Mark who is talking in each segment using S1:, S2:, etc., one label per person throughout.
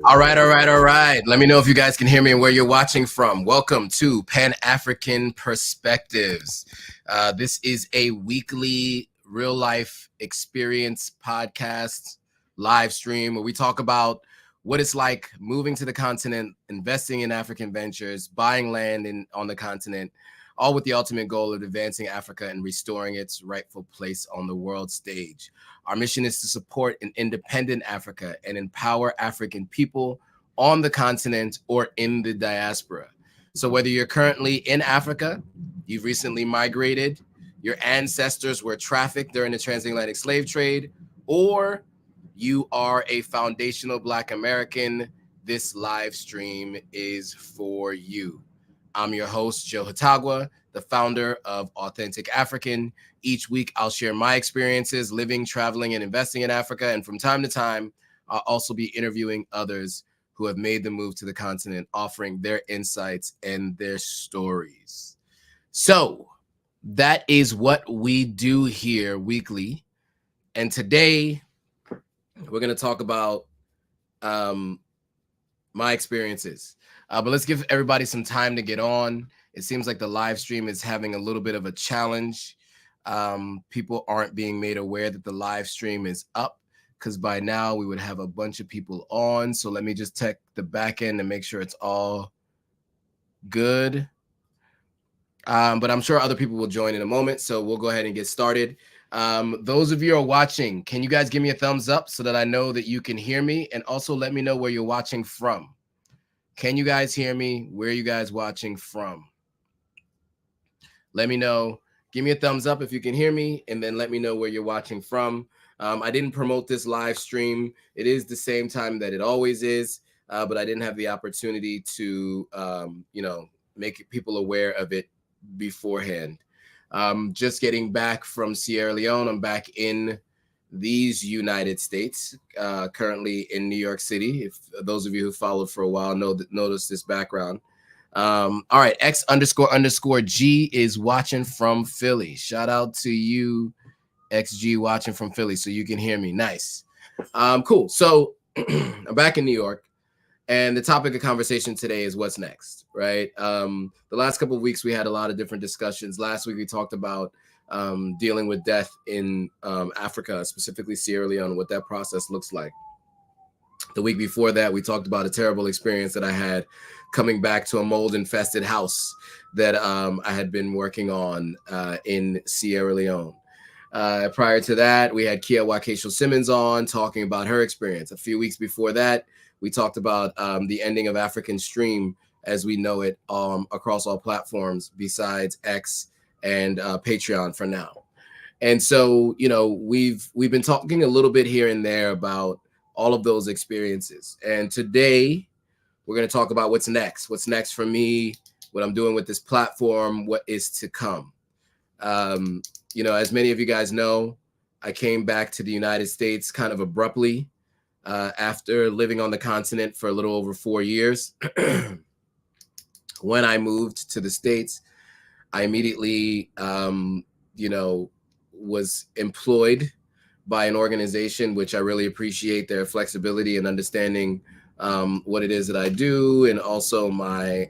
S1: All right. Let me know if you guys can hear me and where you're watching from. Welcome to Pan-African Perspectives. This is a weekly real-life experience podcast live stream where we talk about what it's like moving to the continent, investing in African ventures, buying land on the continent, all with the ultimate goal of advancing Africa and restoring its rightful place on the world stage. Our mission is to support an independent Africa and empower African people on the continent or in the diaspora. So whether you're currently in Africa, you've recently migrated, your ancestors were trafficked during the transatlantic slave trade, or you are a foundational Black American, this live stream is for you. I'm your host, Joe Hatagwa, the founder of Authentic African. Each week, I'll share my experiences living, traveling, and investing in Africa. And from time to time, I'll also be interviewing others who have made the move to the continent, offering their insights and their stories. So that is what we do here weekly. And today, we're going to talk about my experiences. But let's give everybody some time to get on. It seems like the live stream is having a little bit of a challenge. People aren't being made aware that the live stream is up, because by now we would have a bunch of people on. So let me just check the back end and make sure it's all good. But I'm sure other people will join in a moment. So we'll go ahead and get started. Those of you who are watching, can you guys give me a thumbs up so that I know that you can hear me? And also let me know where you're watching from. Can you guys hear me? Where are you guys watching from? Let me know. Give me a thumbs up if you can hear me, and then let me know where you're watching from. I didn't promote this live stream. It is the same time that it always is, but I didn't have the opportunity to, make people aware of it beforehand. Just getting back from Sierra Leone. I'm back in these United States, currently in New York City. If those of you who followed for a while notice this background. All right, X__G is watching from Philly. Shout out to you, XG, watching from Philly, so you can hear me. Nice. Cool. So I'm back in New York, and the topic of conversation today is what's next, right? The last couple of weeks, we had a lot of different discussions. Last week, we talked about dealing with death in Africa, specifically Sierra Leone, what that process looks like. The week before that, we talked about a terrible experience that I had coming back to a mold-infested house that I had been working on in Sierra Leone. Prior to that, we had Kia Wakesho-Simmons on talking about her experience. A few weeks before that, we talked about the ending of African Stream as we know it across all platforms besides X and Patreon for now. And so, we've been talking a little bit here and there about all of those experiences. And today we're going to talk about what's next for me, what I'm doing with this platform, what is to come. As many of you guys know, I came back to the United States kind of abruptly after living on the continent for a little over 4 years. When I moved to the States, I immediately, was employed by an organization, which I really appreciate their flexibility and understanding what it is that I do, and also my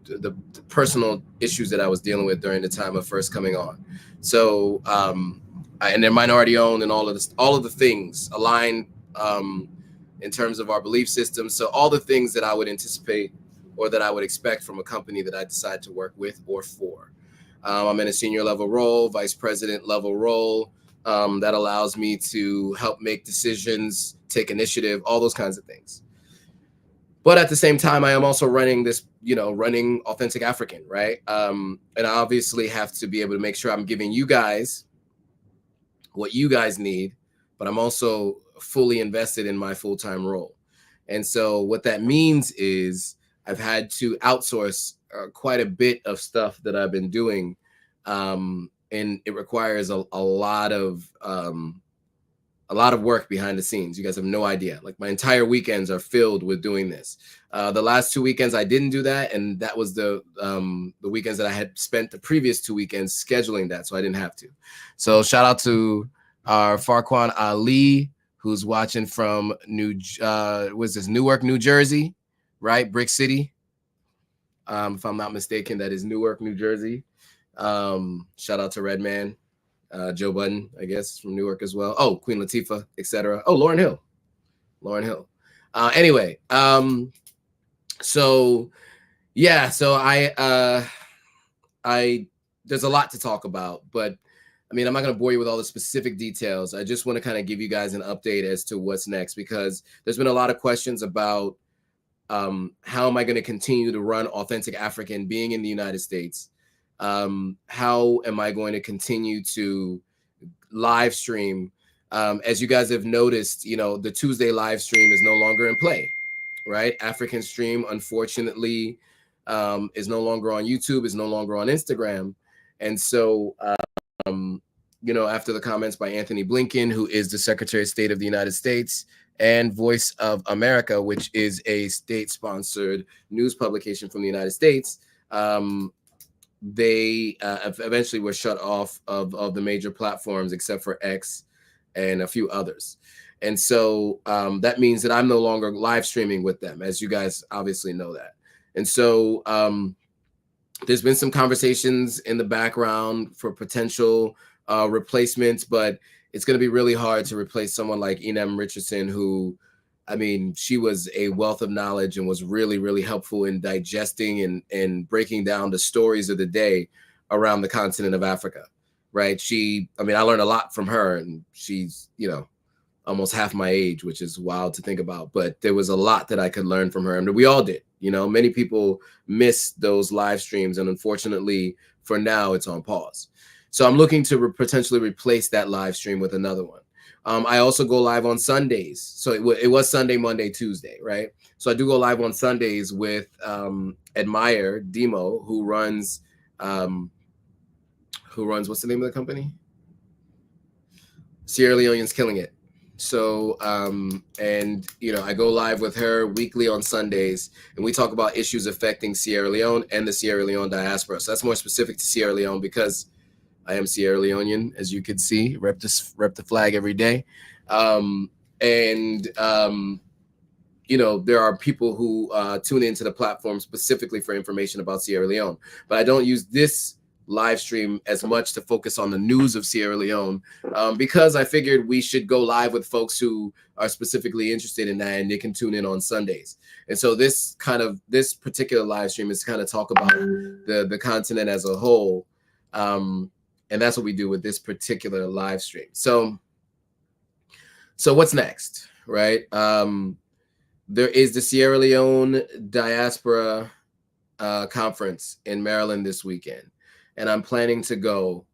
S1: the personal issues that I was dealing with during the time of first coming on. So, and they're minority owned, and all of the things aligned in terms of our belief system. So all the things that I would anticipate or that I would expect from a company that I decide to work with or for. I'm in a senior level role, vice president level role. That allows me to help make decisions, take initiative, all those kinds of things. But at the same time, I am also running this, running Authentic African, right? And I obviously have to be able to make sure I'm giving you guys what you guys need, but I'm also fully invested in my full-time role. And so what that means is I've had to outsource quite a bit of stuff that I've been doing. And it requires a lot of work behind the scenes. You guys have no idea. Like, my entire weekends are filled with doing this. The last 2 weekends I didn't do that, and that was the weekends that I had spent the previous 2 weekends scheduling that, so I didn't have to. So shout out to our Farquan Ali, who's watching from Newark, New Jersey, right? Brick City. If I'm not mistaken, that is Newark, New Jersey. Shout out to Redman, Joe Budden, I guess, from Newark as well. Oh, Queen Latifah, etc. Oh, Lauryn Hill. Anyway, so yeah, so I there's a lot to talk about, but I mean, I'm not going to bore you with all the specific details. I just want to kind of give you guys an update as to what's next, because there's been a lot of questions about how am I going to continue to run Authentic African being in the United States? How am I going to continue to live stream? As you guys have noticed, you know, the Tuesday live stream is no longer in play, right? African Stream, unfortunately, is no longer on YouTube, is no longer on Instagram. And so, you know, after the comments by Anthony Blinken, who is the Secretary of State of the United States, and Voice of America, which is a state-sponsored news publication from the United States, they eventually were shut off of the major platforms except for X and a few others. And so that means that I'm no longer live streaming with them, as you guys obviously know that. And so there's been some conversations in the background for potential replacements, but it's going to be really hard to replace someone like Enem Richardson, who, I mean, she was a wealth of knowledge and was really, really helpful in digesting and breaking down the stories of the day around the continent of Africa, right? I mean, I learned a lot from her, and she's, you know, almost half my age, which is wild to think about, but there was a lot that I could learn from her, and we all did. You know, many people missed those live streams, and unfortunately for now it's on pause. So I'm looking to potentially replace that live stream with another one. I also go live on Sundays. So it was Sunday, Monday, Tuesday, right? So I do go live on Sundays with Admire Demo, who runs what's the name of the company? Sierra Leoneans Killing It. So and you know, I go live with her weekly on Sundays, and we talk about issues affecting Sierra Leone and the Sierra Leone diaspora. So that's more specific to Sierra Leone, because I am Sierra Leonean, as you can see, rep the flag every day. You know, there are people who tune into the platform specifically for information about Sierra Leone, but I don't use this live stream as much to focus on the news of Sierra Leone, because I figured we should go live with folks who are specifically interested in that, and they can tune in on Sundays. And so this particular live stream is kind of talk about the continent as a whole. And that's what we do with this particular live stream. So what's next, right? There is the Sierra Leone Diaspora Conference in Maryland this weekend, and I'm planning to go.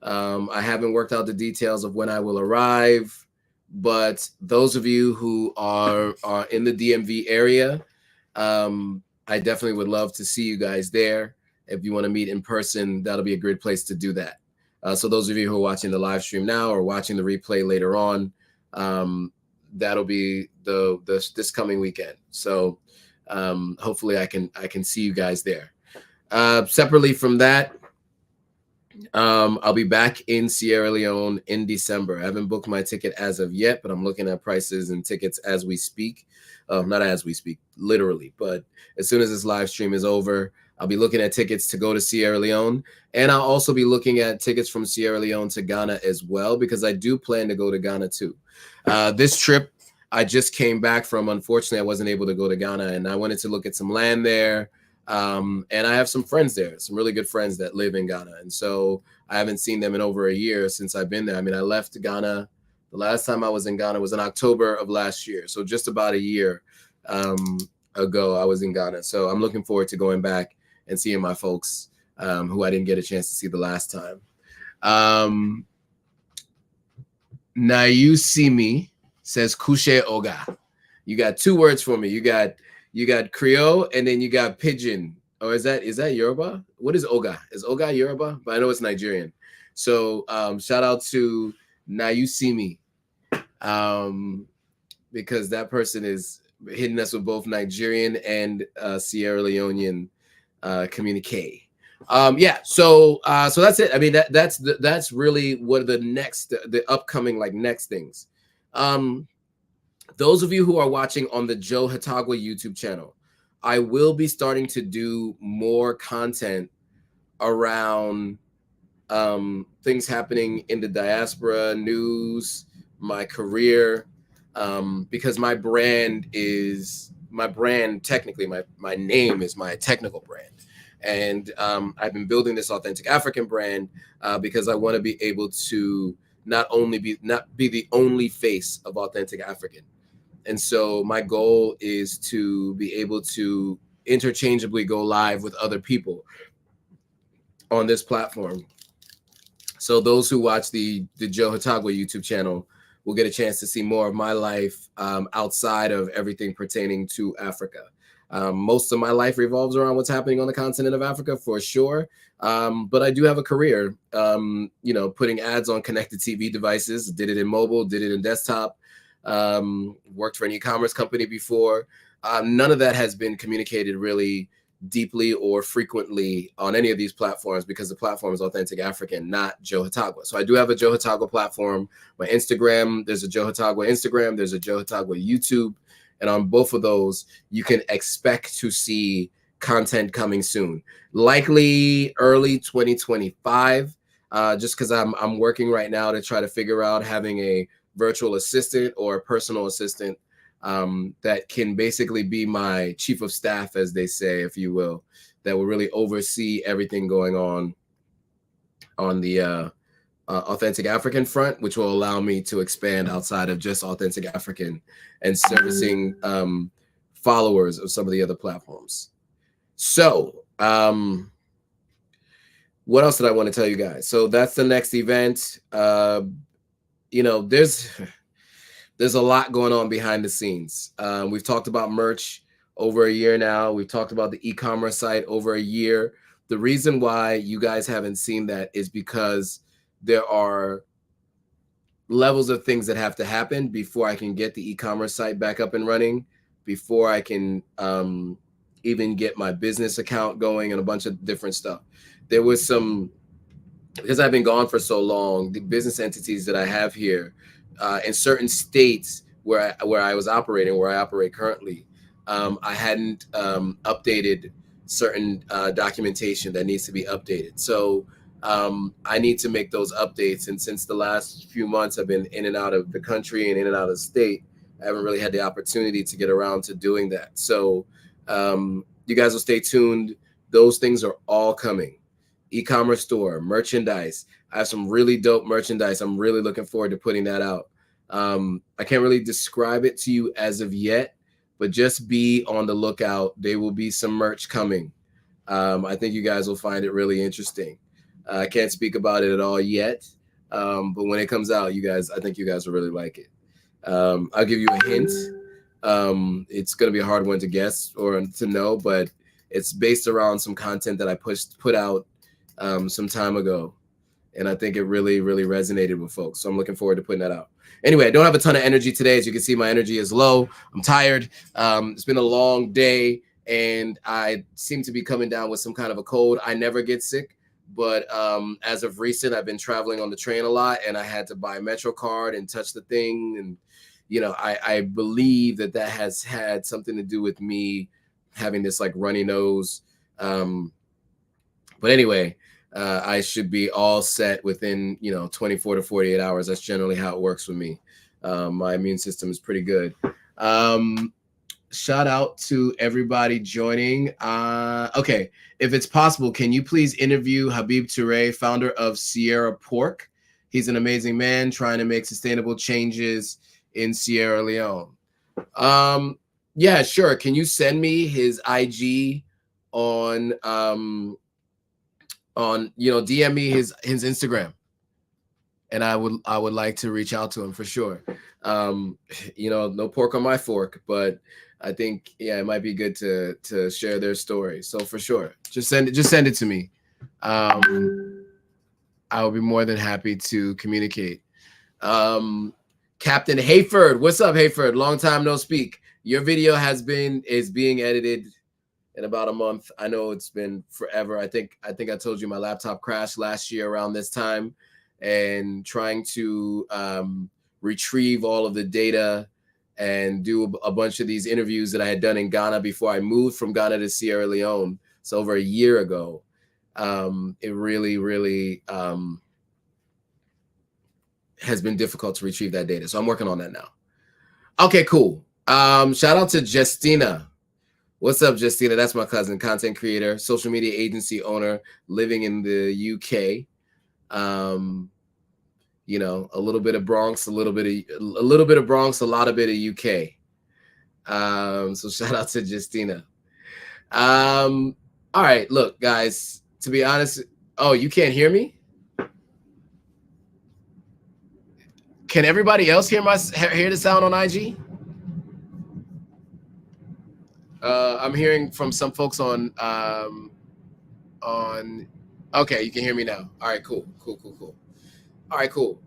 S1: I haven't worked out the details of when I will arrive, but those of you who are in the DMV area, I definitely would love to see you guys there. If you want to meet in person, that'll be a great place to do that. So those of you who are watching the live stream now or watching the replay later on, that'll be this coming weekend. So hopefully I can see you guys there. Separately from that, I'll be back in Sierra Leone in December. I haven't booked my ticket as of yet, but I'm looking at prices and tickets as we speak. Not as we speak, literally, but as soon as this live stream is over, I'll be looking at tickets to go to Sierra Leone, and I'll also be looking at tickets from Sierra Leone to Ghana as well, because I do plan to go to Ghana too. This trip I just came back from, unfortunately, I wasn't able to go to Ghana, and I wanted to look at some land there. And I have some friends there, some really good friends that live in Ghana. And so I haven't seen them in over a year since I've been there. I mean, I left Ghana. The last time I was in Ghana was in October of last year. So just about a year ago, I was in Ghana. So I'm looking forward to going back and seeing my folks who I didn't get a chance to see the last time. Now you see me says Kushe Oga. You got two words for me. You got Creole, and then you got Pidgin. Or is that Yoruba? What is Oga? Is Oga Yoruba? But I know it's Nigerian. So shout out to Now You See Me, because that person is hitting us with both Nigerian and Sierra Leonean communique. Yeah, so that's it. I mean, that's really what the upcoming next things. those of you who are watching on the Joe Hatagwa YouTube channel, I will be starting to do more content around things happening in the diaspora, news, my career, because my brand technically, my name is my technical brand. And I've been building this authentic African brand because I want to be able to not be the only face of authentic African. And so my goal is to be able to interchangeably go live with other people on this platform. So those who watch the Joe Hatagwa YouTube channel will get a chance to see more of my life outside of everything pertaining to Africa. Most of my life revolves around what's happening on the continent of Africa, for sure. But I do have a career, putting ads on connected TV devices. Did it in mobile, did it in desktop. Worked for an e-commerce company before. None of that has been communicated really deeply or frequently on any of these platforms because the platform is Authentic African, not Joe Hatagwa. So I do have a Joe Hatagwa platform. My Instagram, there's a Joe Hatagwa Instagram, there's a Joe Hatagwa YouTube. And on both of those, you can expect to see content coming soon, likely early 2025, just because I'm working right now to try to figure out having a virtual assistant or a personal assistant that can basically be my chief of staff, as they say, if you will, that will really oversee everything going on the Authentic African front, which will allow me to expand outside of just Authentic African and servicing followers of some of the other platforms. So, what else did I want to tell you guys? So that's the next event. There's a lot going on behind the scenes. We've talked about merch over a year now. We've talked about the e-commerce site over a year. The reason why you guys haven't seen that is because there are levels of things that have to happen before I can get the e-commerce site back up and running, before I can even get my business account going and a bunch of different stuff. There was some, because I've been gone for so long, the business entities that I have here in certain states where I was operating, where I operate currently, I hadn't updated certain documentation that needs to be updated. So I need to make those updates. And since the last few months I've been in and out of the country and in and out of the state, I haven't really had the opportunity to get around to doing that. So you guys will stay tuned. Those things are all coming. E-commerce store, merchandise. I have some really dope merchandise. I'm really looking forward to putting that out. I can't really describe it to you as of yet, but just be on the lookout. There will be some merch coming. I think you guys will find it really interesting. I can't speak about it at all yet, but when it comes out, I think you guys will really like it. I'll give you a hint. It's going to be a hard one to guess or to know, but it's based around some content that I put out some time ago. And I think it really, really resonated with folks. So I'm looking forward to putting that out. Anyway, I don't have a ton of energy today. As you can see, my energy is low. I'm tired. It's been a long day, and I seem to be coming down with some kind of a cold. I never get sick, but as of recent, I've been traveling on the train a lot, and I had to buy a Metro card and touch the thing. And, I believe that has had something to do with me having this like runny nose. But anyway, I should be all set within 24 to 48 hours. That's generally how it works with me. My immune system is pretty good. Shout out to everybody joining. Okay, if it's possible, can you please interview Habib Touré, founder of Sierra Pork? He's an amazing man trying to make sustainable changes in Sierra Leone. Yeah, sure. Can you send me his IG on DM me his Instagram, and I would like to reach out to him for sure. No pork on my fork, but I think it might be good to share their story. So for sure, just send it to me. I will be more than happy to communicate. Captain Hayford, what's up, Hayford? Long time no speak. Your video is being edited in about a month. I know it's been forever. I think I told you my laptop crashed last year around this time, and trying to retrieve all of the data and do a bunch of these interviews that I had done in Ghana before I moved from Ghana to Sierra Leone. So over a year ago, it really, really has been difficult to retrieve that data. So I'm working on that now. Okay, cool. Shout out to Justina. What's up, Justina? That's my cousin, content creator, social media agency owner, living in the UK. You know, a little bit of Bronx, a little bit of Bronx, a lot of bit of UK. So shout out to Justina. All right, look, guys, to be honest, oh, you can't hear me? Can everybody else hear the sound on IG? I'm hearing from some folks on okay, you can hear me now. All right, cool. All right, cool.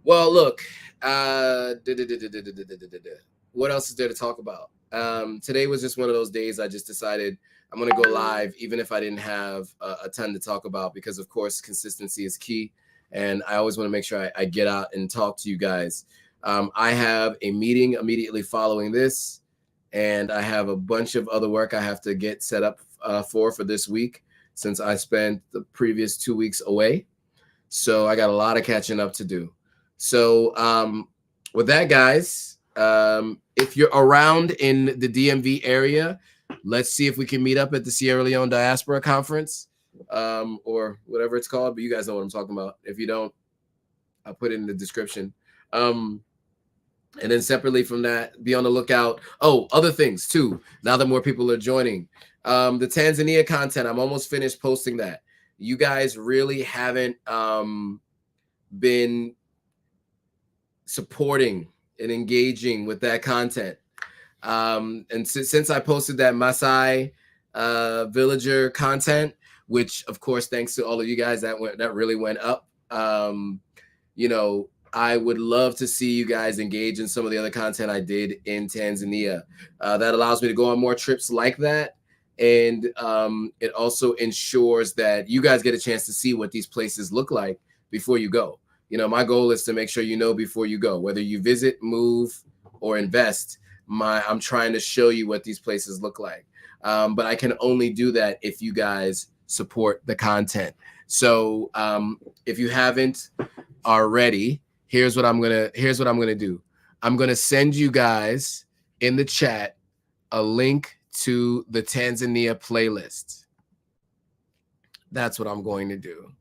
S1: Well, look, what else is there to talk about? Today was just one of those days I just decided I'm going to go live, even if I didn't have a ton to talk about, because of course, consistency is key. And I always want to make sure I get out and talk to you guys. I have a meeting immediately following this, and I have a bunch of other work I have to get set up for this week, since I spent the previous 2 weeks away. So I got a lot of catching up to do. So with that, guys, if you're around in the DMV area, let's see if we can meet up at the Sierra Leone Diaspora Conference, or whatever it's called. But you guys know what I'm talking about. If you don't, I'll put it in the description. And then separately from that, be on the lookout. Oh, other things too. Now that more people are joining, the Tanzania content, I'm almost finished posting that. You guys really haven't been supporting and engaging with that content. And since I posted that Maasai villager content, which of course, thanks to all of you guys, that really went up. You know, I would love to see you guys engage in some of the other content I did in Tanzania. That allows me to go on more trips like that. And it also ensures that you guys get a chance to see what these places look like before you go. You know, my goal is to make sure you know before you go, whether you visit, move, or invest. I'm trying to show you what these places look like. But I can only do that if you guys support the content. So if you haven't already, here's what I'm gonna do. I'm gonna send you guys in the chat a link to the Tanzania playlist. That's what I'm going to do.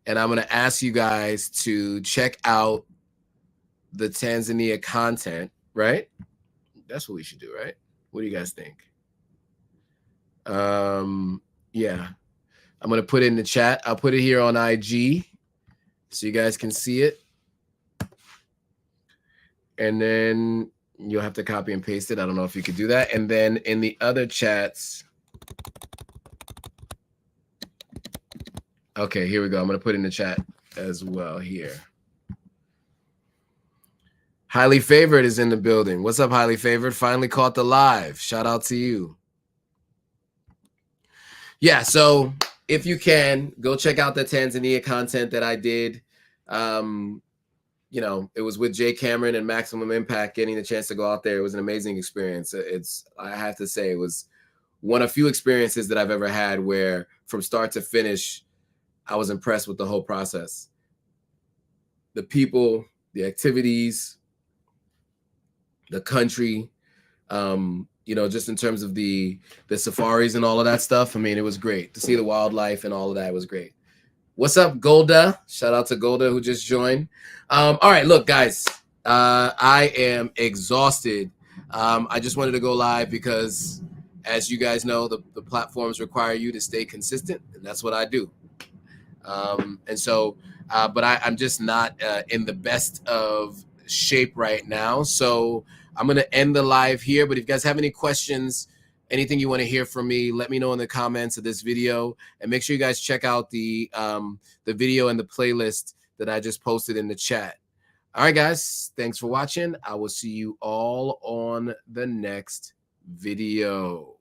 S1: And I'm going to ask you guys to check out the Tanzania content, right? That's what we should do, right? What do you guys think? Yeah. I'm going to put it in the chat. I'll put it here on IG so you guys can see it. And then you'll have to copy and paste it. I don't know if you could do that. And then in the other chats, okay, here we go. I'm going to put in the chat as well here. Highly Favored is in the building. What's up, Highly Favored? Finally caught the live. Shout out to you. Yeah, so if you can, go check out the Tanzania content that I did. You know, it was with Jay Cameron and Maximum Impact, getting the chance to go out there. It was an amazing experience. I have to say, it was one of few experiences that I've ever had where from start to finish, I was impressed with the whole process. The people, the activities, the country, you know, just in terms of the safaris and all of that stuff. I mean, it was great to see the wildlife and all of that. It was great. What's up, Golda? Shout out to Golda who just joined. All right, look, guys, I am exhausted. I just wanted to go live because, as you guys know, the platforms require you to stay consistent, and that's what I do. And so, but I'm just not in the best of shape right now. So I'm going to end the live here. But if you guys have any questions, anything you want to hear from me, let me know in the comments of this video, and make sure you guys check out the video and the playlist that I just posted in the chat. All right, guys, thanks for watching. I will see you all on the next video.